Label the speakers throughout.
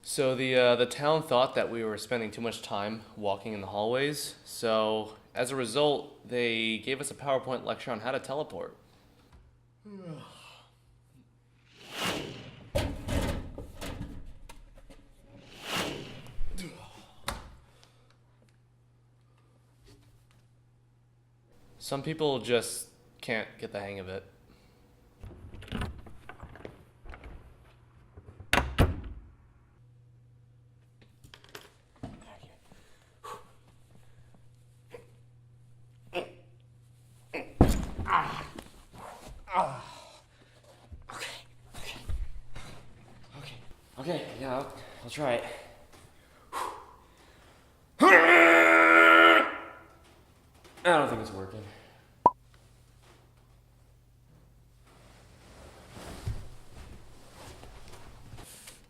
Speaker 1: So the town thought that we were spending too much time walking in the hallways. So as a result, they gave us a PowerPoint lecture on how to teleport. Some people just can't get the hang of it.
Speaker 2: Okay, yeah, I'll try it. I don't think it's working.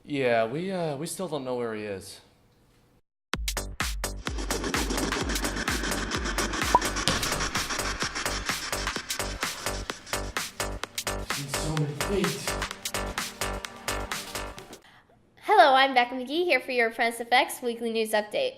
Speaker 1: Yeah, we still don't know where he is.
Speaker 2: So many feet.
Speaker 3: Hello, I'm Becca McGee here for your Apprentice Effects Weekly News Update.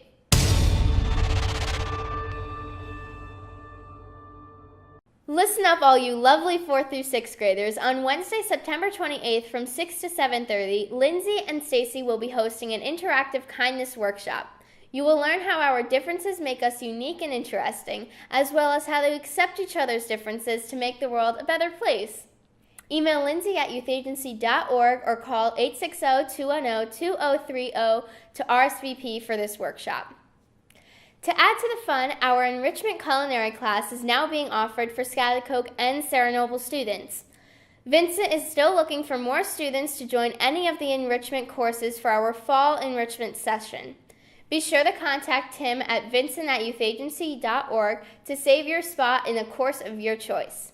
Speaker 3: Listen up, all you lovely 4th through 6th graders. On Wednesday, September 28th from 6 to 7:30, Lindsay and Stacy will be hosting an interactive kindness workshop. You will learn how our differences make us unique and interesting, as well as how to accept each other's differences to make the world a better place. Email Lindsay at youtheagency.org or call 860-210-2030 to RSVP for this workshop. To add to the fun, our enrichment culinary class is now being offered for Schaghticoke and Sarah Noble students. Vincent is still looking for more students to join any of the enrichment courses for our fall enrichment session. Be sure to contact him at vincent@youtheagency.org to save your spot in a course of your choice.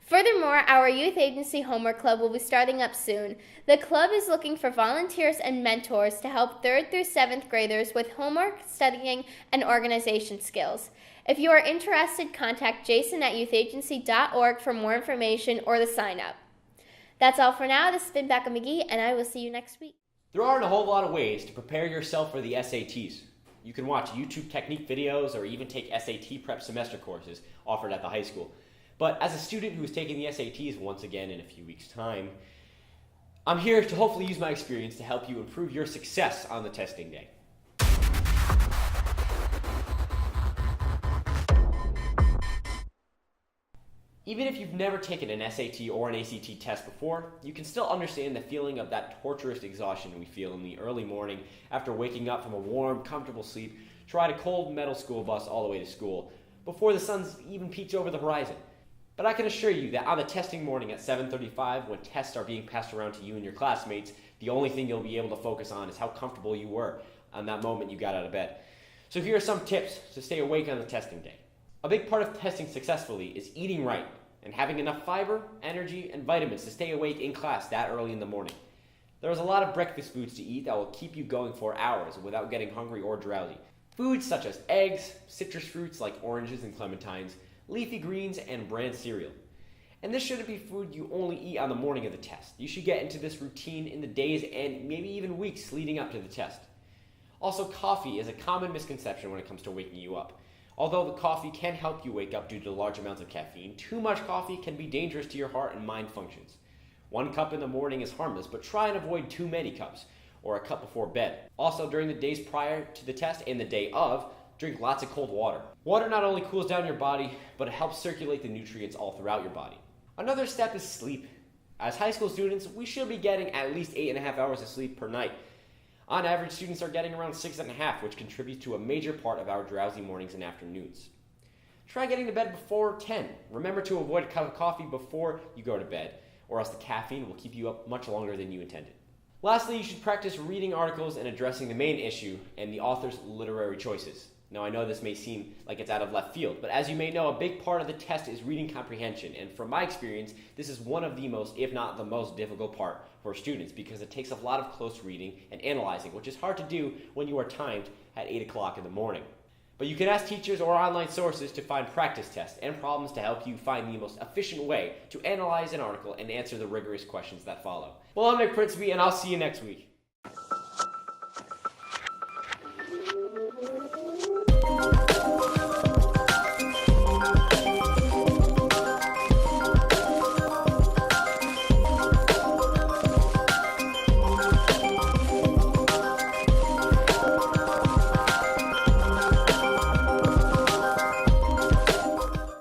Speaker 3: Furthermore, our Youth Agency Homework Club will be starting up soon. The club is looking for volunteers and mentors to help 3rd through 7th graders with homework, studying, and organization skills. If you are interested, contact Jason at youtheagency.org for more information or to sign up. That's all for now. This has been Becca McGee, and I will see you next week.
Speaker 4: There aren't a whole lot of ways to prepare yourself for the SATs. You can watch YouTube technique videos or even take SAT prep semester courses offered at the high school. But as a student who is taking the SATs once again in a few weeks' time, I'm here to hopefully use my experience to help you improve your success on the testing day. Even if you've never taken an SAT or an ACT test before, you can still understand the feeling of that torturous exhaustion we feel in the early morning after waking up from a warm, comfortable sleep to ride a cold metal school bus all the way to school, before the sun's even peeked over the horizon. But I can assure you that on the testing morning at 7:35, when tests are being passed around to you and your classmates, the only thing you'll be able to focus on is how comfortable you were on that moment you got out of bed. So here are some tips to stay awake on the testing day. A big part of testing successfully is eating right and having enough fiber, energy, and vitamins to stay awake in class that early in the morning. There is a lot of breakfast foods to eat that will keep you going for hours without getting hungry or drowsy. Foods such as eggs, citrus fruits like oranges and clementines, leafy greens, and bran cereal. And this shouldn't be food you only eat on the morning of the test. You should get into this routine in the days and maybe even weeks leading up to the test. Also, coffee is a common misconception when it comes to waking you up. Although the coffee can help you wake up due to large amounts of caffeine, too much coffee can be dangerous to your heart and mind functions. 1 cup in the morning is harmless, but try and avoid too many cups, or a cup before bed. Also, during the days prior to the test and the day of, drink lots of cold water. Water not only cools down your body, but it helps circulate the nutrients all throughout your body. Another step is sleep. As high school students, we should be getting at least 8.5 hours of sleep per night. On average, students are getting around 6.5, which contributes to a major part of our drowsy mornings and afternoons. Try getting to bed before 10. Remember to avoid a cup of coffee before you go to bed, or else the caffeine will keep you up much longer than you intended. Lastly, you should practice reading articles and addressing the main issue and the author's literary choices. Now, I know this may seem like it's out of left field, but as you may know, a big part of the test is reading comprehension, and from my experience, this is one of the most, if not the most difficult part for students because it takes a lot of close reading and analyzing, which is hard to do when you are timed at 8 o'clock in the morning. But you can ask teachers or online sources to find practice tests and problems to help you find the most efficient way to analyze an article and answer the rigorous questions that follow. Well, I'm Nick Pritzby, and I'll see you next week.